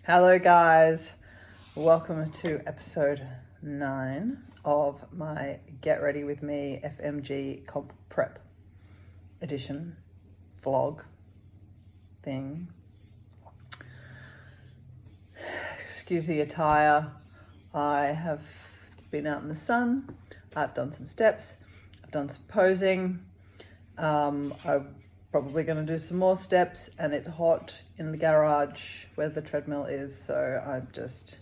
Hello guys, welcome to episode 9 of my Get Ready With Me FMG Comp Prep edition vlog thing. Excuse the attire, I have been out in the sun, I've done some steps, I've done some posing, I'm probably going to do some more steps, and it's hot in the garage where the treadmill is, so I'm just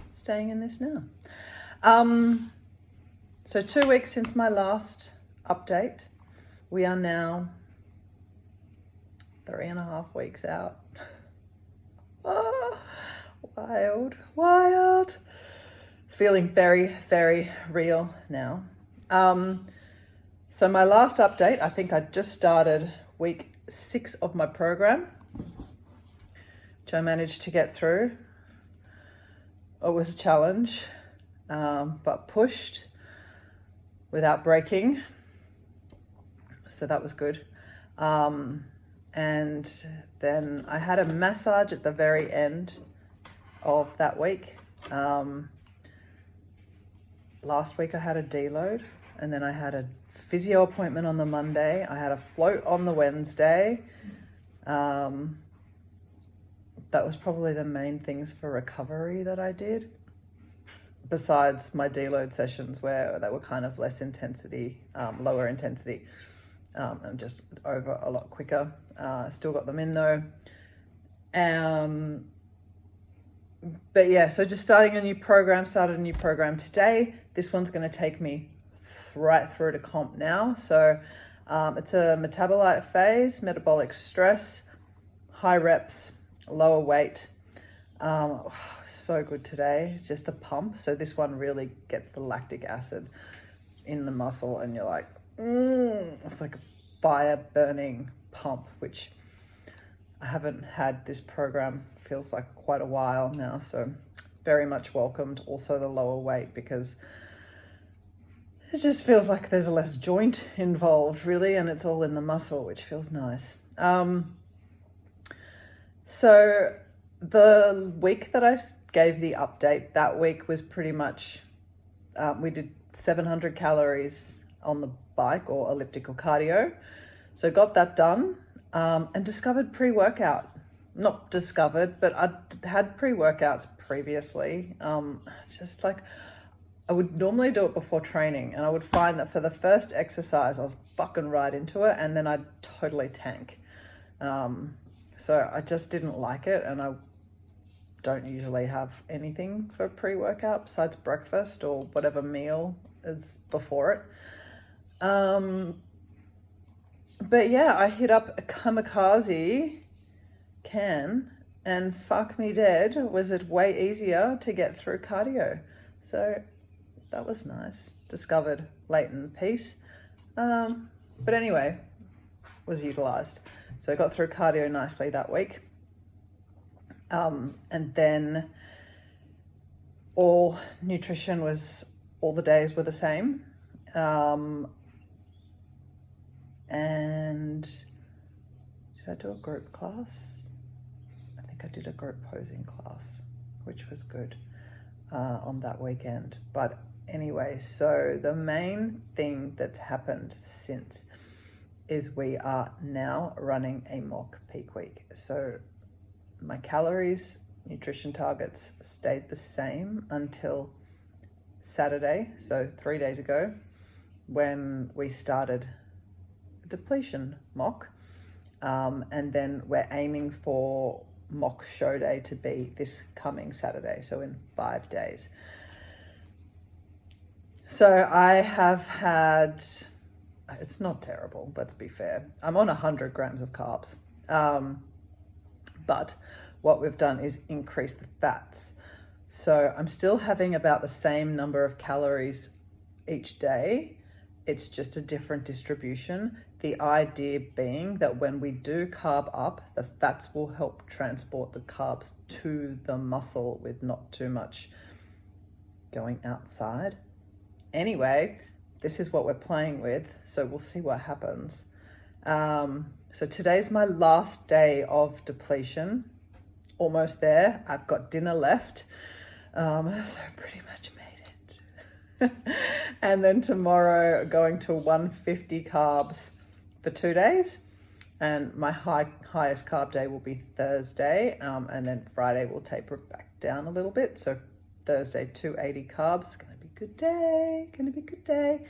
staying in this now. So 2 weeks since my last update, we are now 3.5 weeks out. Oh, wild. Feeling very, very real now. So my last update, I think I just started week 6 of my program, which I managed to get through. It was a challenge, but pushed without breaking. So that was good. And then I had a massage at the very end of that week. Last week I had a deload, and then I had a physio appointment on the Monday. I had a float on the Wednesday. That was probably the main things for recovery that I did, besides my deload sessions where they were kind of less intensity, lower intensity, and just over a lot quicker. Still got them in though. But yeah, so just started a new program today. This one's going to take me right through to comp now. So it's a metabolite phase, metabolic stress, high reps, lower weight. So good today, just the pump. So this one really gets the lactic acid in the muscle, and you're like, it's like a fire burning pump, which I haven't had this program, feels like quite a while now. So very much welcomed. Also the lower weight, because it just feels like there's less joint involved really, and it's all in the muscle, which feels nice. So the week that I gave the update, that week was pretty much, we did 700 calories on the bike or elliptical cardio. So got that done, and discovered pre-workout. Not discovered, but I'd had pre-workouts previously. Just like, I would normally do it before training, and I would find that for the first exercise, I was fucking right into it, and then I'd totally tank. So I just didn't like it, and I don't usually have anything for pre-workout besides breakfast or whatever meal is before it. But yeah, I hit up a kamikaze can, and fuck me dead, was it way easier to get through cardio. So that was nice. Discovered late in the piece. But anyway, was utilized. So I got through cardio nicely that week. And then all nutrition was, all the days were the same. And did I do a group class? I think I did a group posing class, which was good on that weekend. But anyway, so the main thing that's happened since is we are now running a mock peak week. So my calories, nutrition targets stayed the same until Saturday, so 3 days ago, when we started depletion mock, and then we're aiming for mock show day to be this coming Saturday, so in 5 days. So I have had, it's not terrible, let's be fair, I'm on 100 grams of carbs, but what we've done is increase the fats. So I'm still having about the same number of calories each day. It's just a different distribution. The idea being that when we do carb up, the fats will help transport the carbs to the muscle with not too much going outside. Anyway, this is what we're playing with, so we'll see what happens. So today's my last day of depletion. almost there. I've got dinner left. So pretty much made it. And then tomorrow going to 150 carbs for 2 days. And my highest carb day will be Thursday. And then Friday we'll taper it back down a little bit. So Thursday, 280 carbs. It's going to be a good day. Going to be a good day.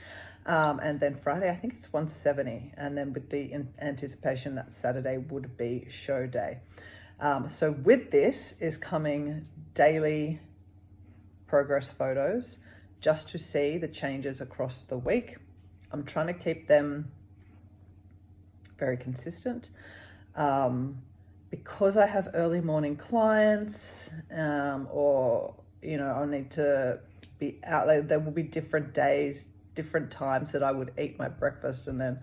And then Friday, I think it's 170. And then with the anticipation that Saturday would be show day. So with this is coming daily progress photos just to see the changes across the week. I'm trying to keep them very consistent. Because I have early morning clients, or, you know, I'll need to be out there will be different days, different times that I would eat my breakfast, and then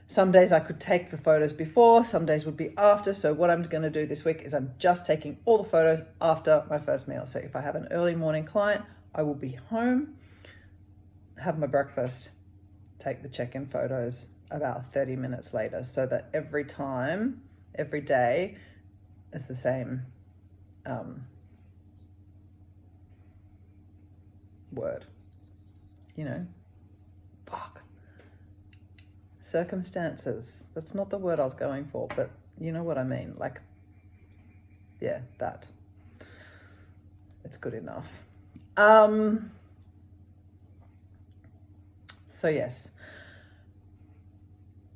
some days I could take the photos before, some days would be after. So what I'm going to do this week is I'm just taking all the photos after my first meal. So if I have an early morning client, I will be home, have my breakfast, take the check-in photos about 30 minutes later, so that every day is the same word, you know, circumstances. That's not the word I was going for, but you know what I mean. Like, yeah, that. It's good enough. So yes,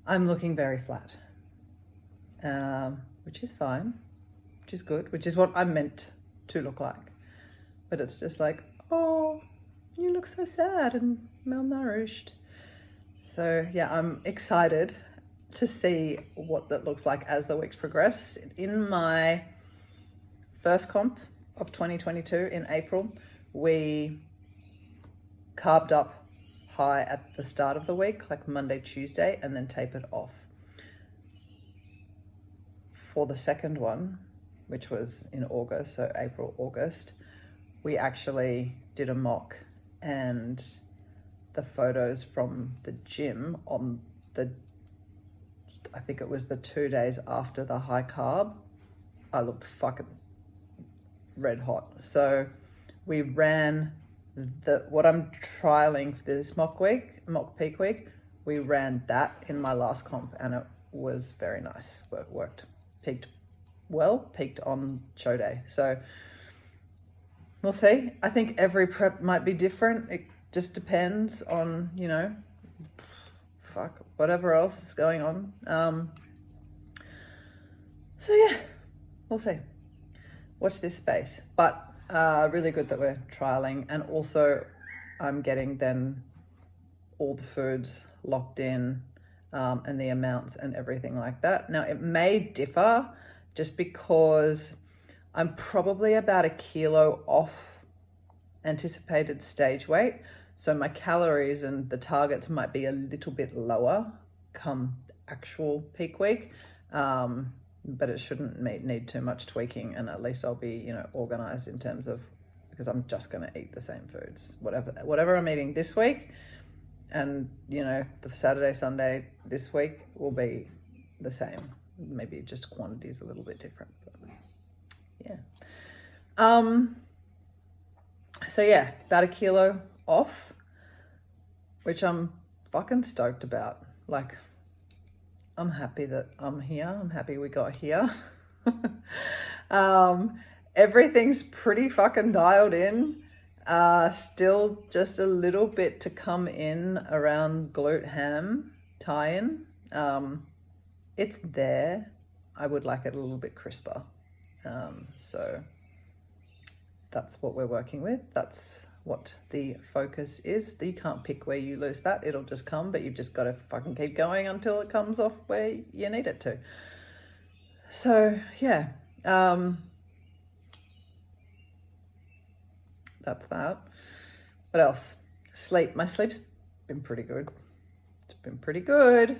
I'm looking very flat, which is fine, which is good, which is what I'm meant to look like. But it's just like, oh, you look so sad and malnourished. So yeah, I'm excited to see what that looks like as the weeks progress. In my first comp of 2022 in April, we carved up high at the start of the week, like Monday, Tuesday, and then tapered off. For the second one, which was in August, so April, August, we actually did a mock, and the photos from the gym on the, I think it was the 2 days after the high carb, I looked fucking red hot. So we ran what I'm trialing for this mock peak week, we ran that in my last comp, and it was very nice. Worked, peaked on show day. So we'll see. I think every prep might be different. It just depends on, you know, whatever else is going on. So yeah, we'll see. Watch this space. But really good that we're trialing, and also I'm getting then all the foods locked in, and the amounts and everything like that. Now it may differ just because I'm probably about 1 kilo off anticipated stage weight. So my calories and the targets might be a little bit lower come actual peak week. But it shouldn't need too much tweaking, and at least I'll be, you know, organized in terms of, because I'm just going to eat the same foods, whatever I'm eating this week, and, you know, the Saturday, Sunday this week will be the same, maybe just quantities a little bit different, but yeah. So yeah, about 1 kilo off, which I'm fucking stoked about. Like, I'm happy that I'm here. I'm happy we got here. Everything's pretty fucking dialed in. Still just a little bit to come in around glute ham tie-in. It's there. I would like it a little bit crisper. So that's what we're working with. That's what the focus is. You can't pick where you lose fat. It'll just come, but you've just got to fucking keep going until it comes off where you need it to. So yeah, that's that. What else? Sleep. My sleep's been pretty good. It's been pretty good.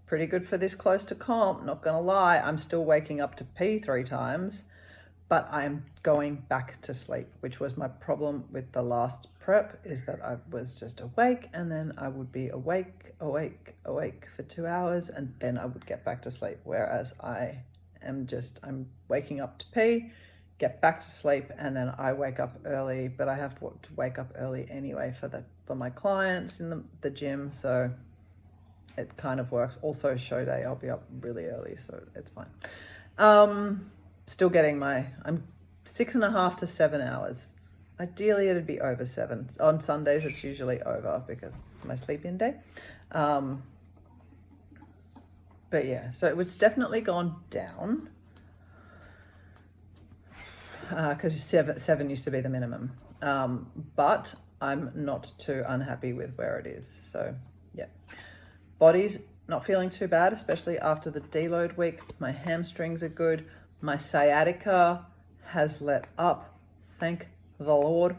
Pretty good for this close to comp, not gonna lie. I'm still waking up to pee 3 times, but I'm going back to sleep, which was my problem with the last prep, is that I was just awake, and then I would be awake for 2 hours, and then I would get back to sleep. Whereas I'm waking up to pee, get back to sleep, and then I wake up early, but I have to wake up early anyway for my clients in the gym, so it kind of works. Also show day, I'll be up really early, so it's fine. Still getting I'm 6.5 to 7 hours. Ideally it'd be over 7. On Sundays it's usually over because it's my sleep-in day. But yeah, so it's definitely gone down, because 7 used to be the minimum. But I'm not too unhappy with where it is. So yeah, body's not feeling too bad, especially after the deload week. My hamstrings are good. My sciatica has let up, thank the Lord.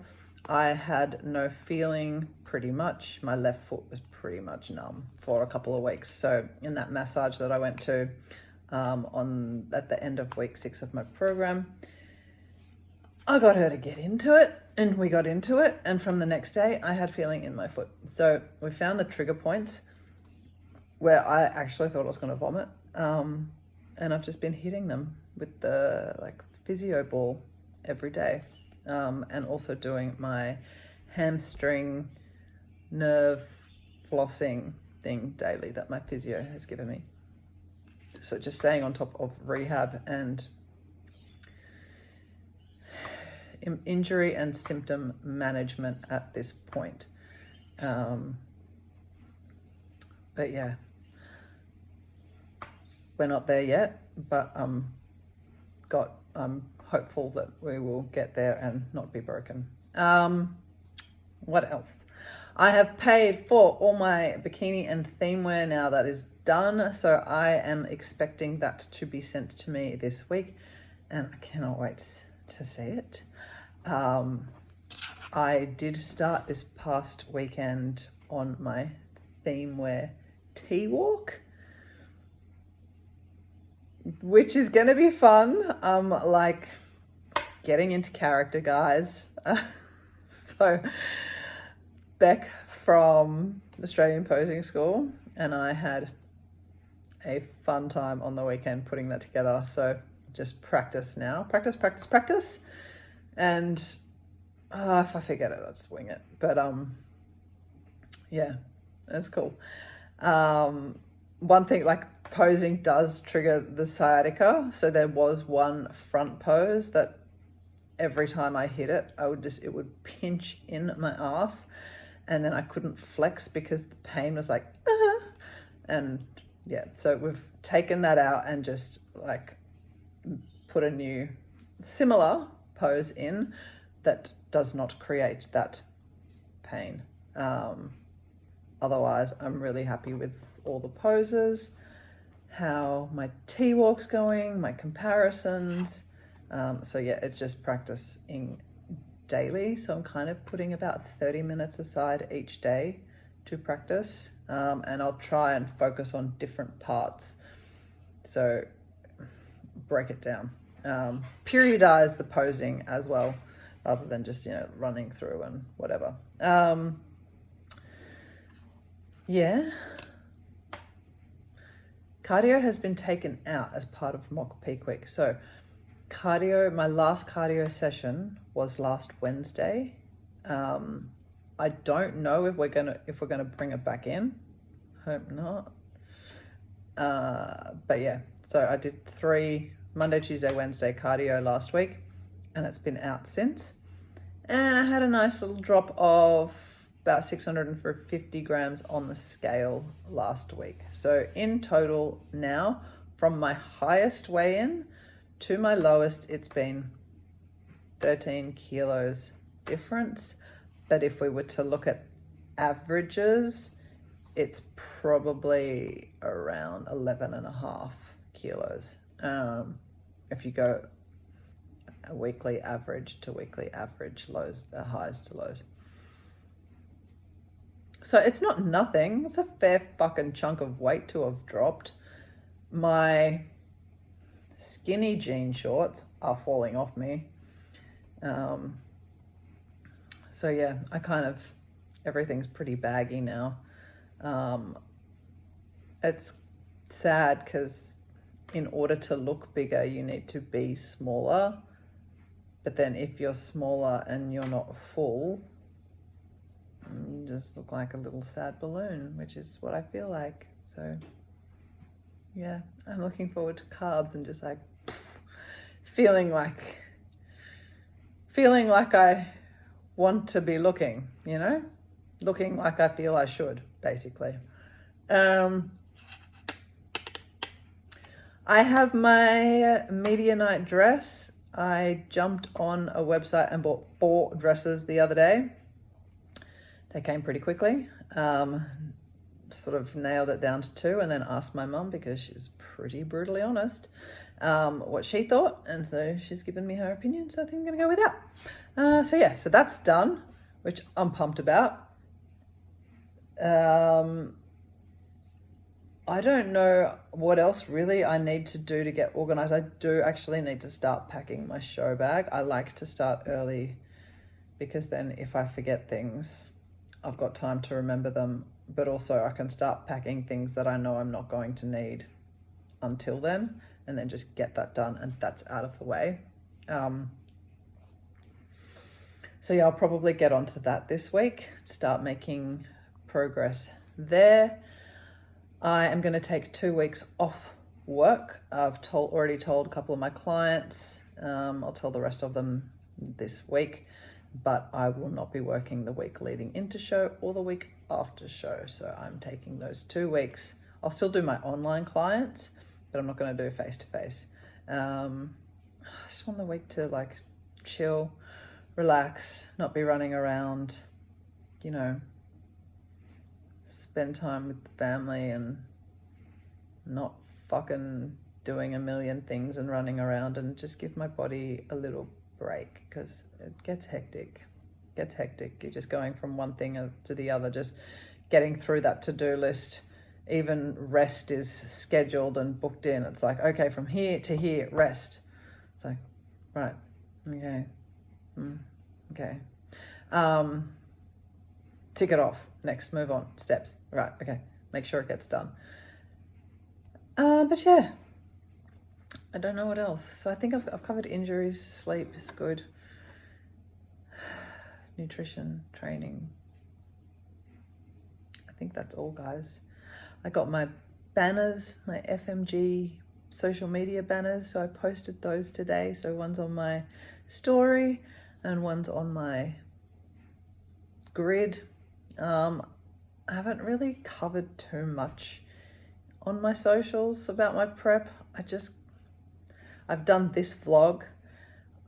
I had no feeling pretty much. My left foot was pretty much numb for a couple of weeks. So in that massage that I went to at the end of week 6 of my program, I got her to get into it, and we got into it. And from the next day, I had feeling in my foot. So we found the trigger points where I actually thought I was going to vomit. And I've just been hitting them with the physio ball every day. And also doing my hamstring nerve flossing thing daily that my physio has given me. So just staying on top of rehab and injury and symptom management at this point. But yeah, we're not there yet, but I'm hopeful that we will get there and not be broken. What else? I have paid for all my bikini and theme wear now. That is done. So I am expecting that to be sent to me this week, and I cannot wait to see it. I did start this past weekend on my theme wear tea walk, which is going to be fun. Like getting into character, guys. So Beck from Australian Posing School and I had a fun time on the weekend putting that together. So just practice now. Practice. And if I forget it, I'll just wing it. But yeah, that's cool. One thing, posing does trigger the sciatica. So there was one front pose that every time I hit it, it would pinch in my ass, and then I couldn't flex because the pain was like, and yeah, so we've taken that out and just put a new similar pose in that does not create that pain. Otherwise, I'm really happy with all the poses, how my T-walk's going, my comparisons. So yeah, it's just practicing daily. So I'm kind of putting about 30 minutes aside each day to practice. And I'll try and focus on different parts. So break it down. Periodize the posing as well, rather than just, running through and whatever. Yeah. Cardio has been taken out as part of Mock Peak Week. So my last cardio session was last Wednesday. I don't know if we're gonna bring it back in. Hope not. But yeah, so I did 3 Monday, Tuesday, Wednesday cardio last week, and it's been out since. And I had a nice little drop of about 650 grams on the scale last week. So in total now, from my highest weigh-in to my lowest, it's been 13 kilos difference. But if we were to look at averages, it's probably around 11.5 kilos. If you go a weekly average to weekly average, lows, highs to lows. So it's not nothing. It's a fair fucking chunk of weight to have dropped. My skinny jean shorts are falling off me. So yeah, everything's pretty baggy now. It's sad because in order to look bigger, you need to be smaller. But then if you're smaller and you're not full, you just look like a little sad balloon, which is what I feel like. So yeah, I'm looking forward to carbs and just like feeling like I want to be looking, you know, looking like I feel I should, basically. I have my media night dress. I jumped on a website and bought 4 dresses the other day. They came pretty quickly. Sort of nailed it down to 2 and then asked my mum, because she's pretty brutally honest, what she thought. And so she's given me her opinion. So I think I'm going to go with that. So yeah, so that's done, which I'm pumped about. I don't know what else really I need to do to get organized. I do actually need to start packing my show bag. I like to start early because then if I forget things, I've got time to remember them, but also I can start packing things that I know I'm not going to need until then, and then just get that done and that's out of the way. So yeah, I'll probably get onto that this week, start making progress there. I am going to take 2 weeks off work. I've already told a couple of my clients. I'll tell the rest of them this week, but I will not be working the week leading into show or the week after show. So I'm taking those 2 weeks. I'll still do my online clients, but I'm not going to do face-to-face. I just want the week to like chill, relax, not be running around, you know, spend time with the family and not fucking doing a million things and running around, and just give my body a little break, because it gets hectic. You're just going from one thing to the other, just getting through that to-do list. Even rest is scheduled and booked in. It's like, okay, from here to here, rest. It's like, right, okay, okay. Tick it off. Next, move on. Steps. Right, okay. Make sure it gets done. But yeah, I don't know what else. So I think I've covered injuries. Sleep is good. Nutrition, training. I think that's all, guys. I got my banners, my FMG social media banners. So I posted those today. So one's on my story and one's on my grid. I haven't really covered too much on my socials about my prep. I've done this vlog.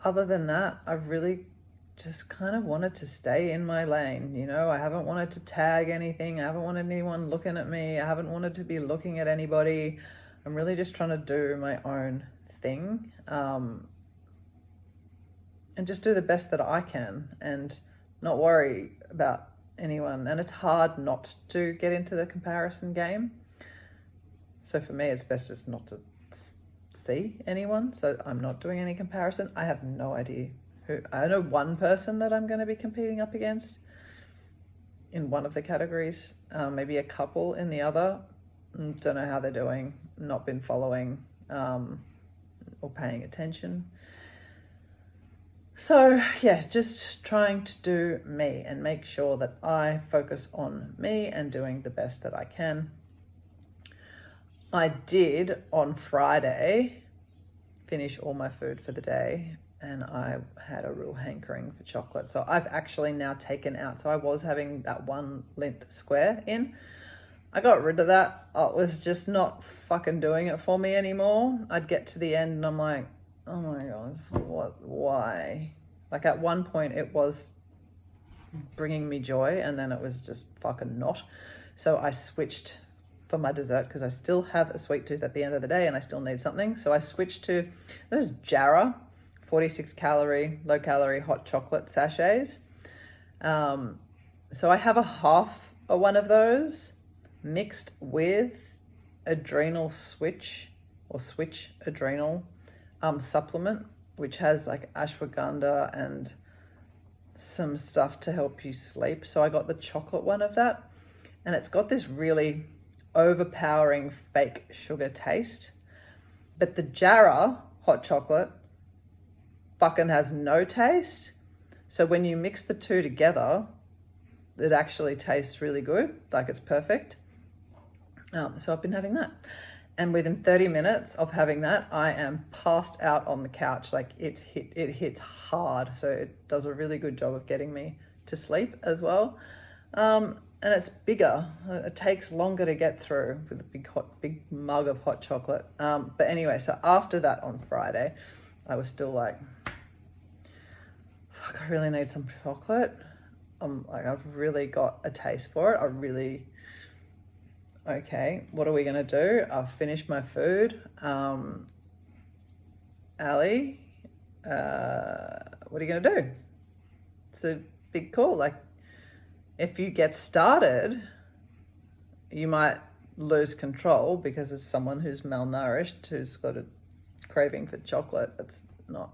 Other than that, I've really just kind of wanted to stay in my lane. You know, I haven't wanted to tag anything. I haven't wanted anyone looking at me. I haven't wanted to be looking at anybody. I'm really just trying to do my own thing, and just do the best that I can and not worry about anyone. And it's hard not to get into the comparison game. So for me, it's best just not to see anyone. So I'm not doing any comparison. I have no idea who. I know one person that I'm going to be competing up against in one of the categories, maybe a couple in the other. Don't know how they're doing. Not been following or paying attention. So yeah, just trying to do me and make sure that I focus on me and doing the best that I can. I did on Friday finish all my food for the day, and I had a real hankering for chocolate. So I've actually now taken out, so I was having that 1 Lindt square in. I got rid of that. It was just not fucking doing it for me anymore. I'd get to the end and I'm like, oh my God, why? Like at one point it was bringing me joy, and then it was just fucking not. So I switched for my dessert, because I still have a sweet tooth at the end of the day and I still need something. So I switched to those Jarrah 46 calorie, low calorie hot chocolate sachets. So I have a half of one of those mixed with adrenal switch adrenal supplement, which has like ashwagandha and some stuff to help you sleep. So I got the chocolate one of that, and it's got this really overpowering fake sugar taste. But the Jarrah hot chocolate fucking has no taste. So when you mix the two together, it actually tastes really good. Like it's perfect. So I've been having that. And within 30 minutes of having that, I am passed out on the couch. Like it hits hard. So it does a really good job of getting me to sleep as well. And it's bigger. It takes longer to get through with a big mug of hot chocolate. But anyway, so after that on Friday, I was still like, fuck, I really need some chocolate. Like I've really got a taste for it. Okay, what are we gonna do? I've finished my food. Ali, what are you gonna do? It's a big call. Like, if you get started, you might lose control because as someone who's malnourished, who's got a craving for chocolate, it's not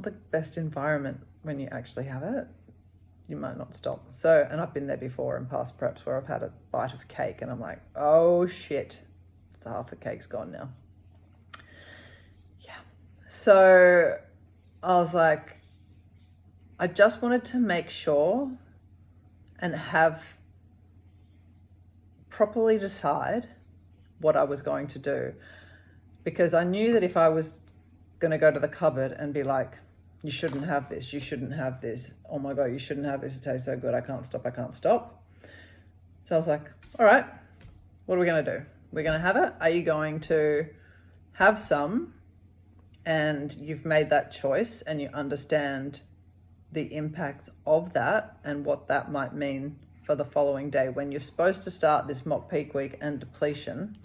the best environment when you actually have it. You might not stop. So, and I've been there before in past preps where I've had a bite of cake and I'm like, oh shit, so half the cake's gone now. Yeah. So I was like, I just wanted to make sure and have properly decide what I was going to do, because I knew that if I was going to go to the cupboard and be like, you shouldn't have this, you shouldn't have this, oh my God, you shouldn't have this, it tastes so good, I can't stop. So I was like, all right, what are we going to do? We're going to have it. Are you going to have some and you've made that choice and you understand the impact of that and what that might mean for the following day when you're supposed to start this mock peak week and depletion?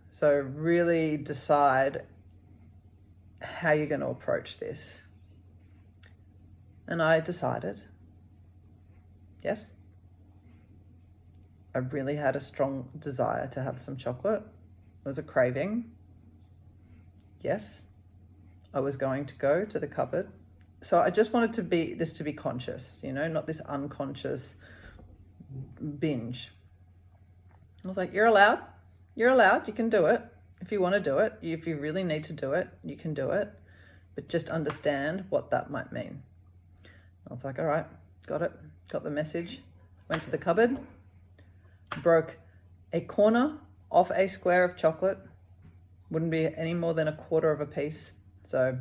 So really decide how you're going to approach this. And I decided, yes, I really had a strong desire to have some chocolate. There's a craving. Yes, I was going to go to the cupboard. So I just wanted this to be conscious, not this unconscious binge. I was like, you're allowed, you can do it. If you want to do it, if you really need to do it, you can do it, but just understand what that might mean. I was like, all right, got it, got the message, went to the cupboard, broke a corner off a square of chocolate, wouldn't be any more than a quarter of a piece, so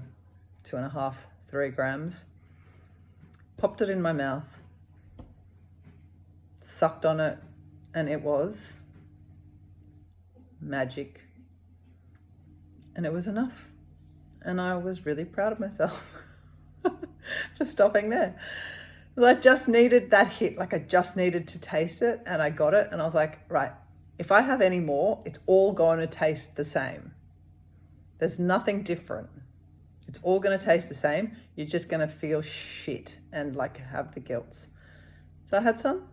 2.5, 3 grams, popped it in my mouth, sucked on it, and it was magic. And it was enough. And I was really proud of myself for stopping there. I just needed that hit, like I just needed to taste it, and I got it. And I was like, right, if I have any more, it's all going to taste the same. There's nothing different. It's all going to taste the same. You're just going to feel shit and like have the guilt. So I had some,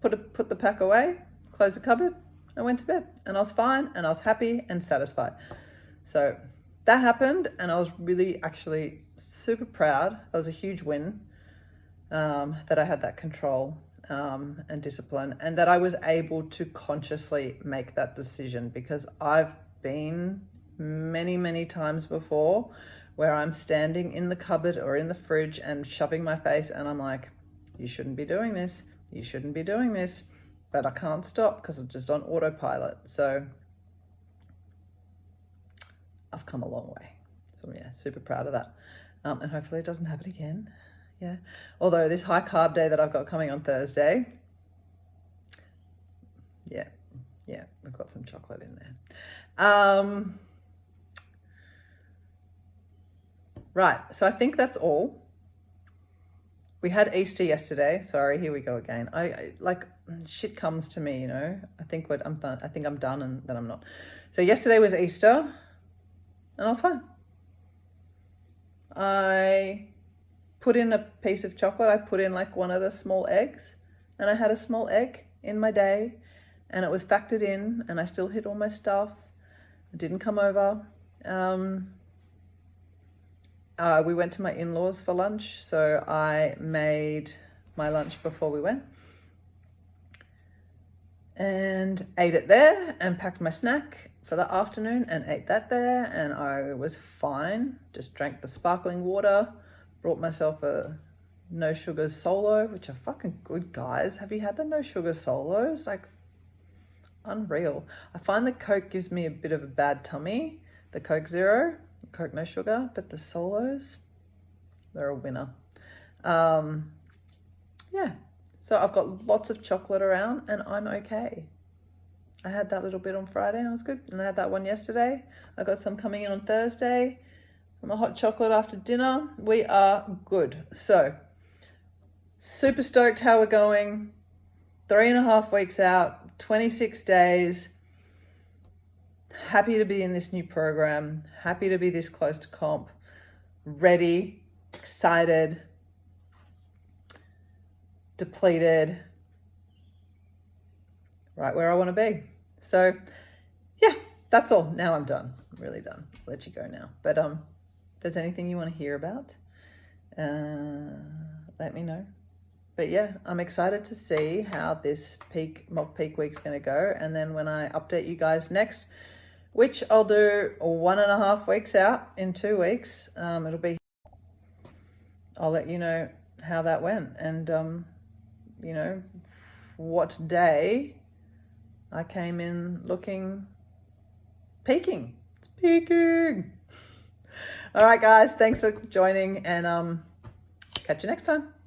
put the pack away, closed the cupboard, and went to bed. And I was fine, and I was happy and satisfied. So that happened, and I was really actually super proud. It was a huge win that I had that control and discipline, and that I was able to consciously make that decision, because I've been many times before where I'm standing in the cupboard or in the fridge and shoving my face, and I'm like, you shouldn't be doing this, you shouldn't be doing this, but I can't stop because I'm just on autopilot. So I've come a long way. So yeah, super proud of that. And hopefully it doesn't happen again. Yeah. Although this high carb day that I've got coming on Thursday, yeah, I've got some chocolate in there. Right, so I think that's all. We had Easter yesterday. Sorry, here we go again. I like shit comes to me, I think I'm done. I think I'm done, and then I'm not. So yesterday was Easter, and I was fine. I put in a piece of chocolate. I put in like one of the small eggs, and I had a small egg in my day, and it was factored in, and I still hit all my stuff. I didn't come over. We went to my in-laws for lunch, so I made my lunch before we went and ate it there and packed my snack for the afternoon and ate that there, and I was fine. Just drank the sparkling water, brought myself a no sugar solo, which are fucking good, guys. Have you had the no sugar solos? Like, unreal. I find the Coke gives me a bit of a bad tummy, the Coke Zero, Coke no sugar, but the solos, they're a winner. Yeah, so I've got lots of chocolate around and I'm okay. I had that little bit on Friday and I was good. And I had that one yesterday. I got some coming in on Thursday from a hot chocolate after dinner. We are good. So super stoked how we're going. 3.5 weeks out, 26 days. Happy to be in this new program. Happy to be this close to comp. Ready, excited, depleted, right where I want to be. So yeah, that's all. Now I'm done. I'm really done. I'll let you go now. But if there's anything you want to hear about, let me know. But yeah, I'm excited to see how this mock peak week's going to go. And then when I update you guys next, which I'll do 1.5 weeks out in 2 weeks, I'll let you know how that went. And, you know, what day I came in looking peaking. It's peaking. All right, guys, thanks for joining, and catch you next time.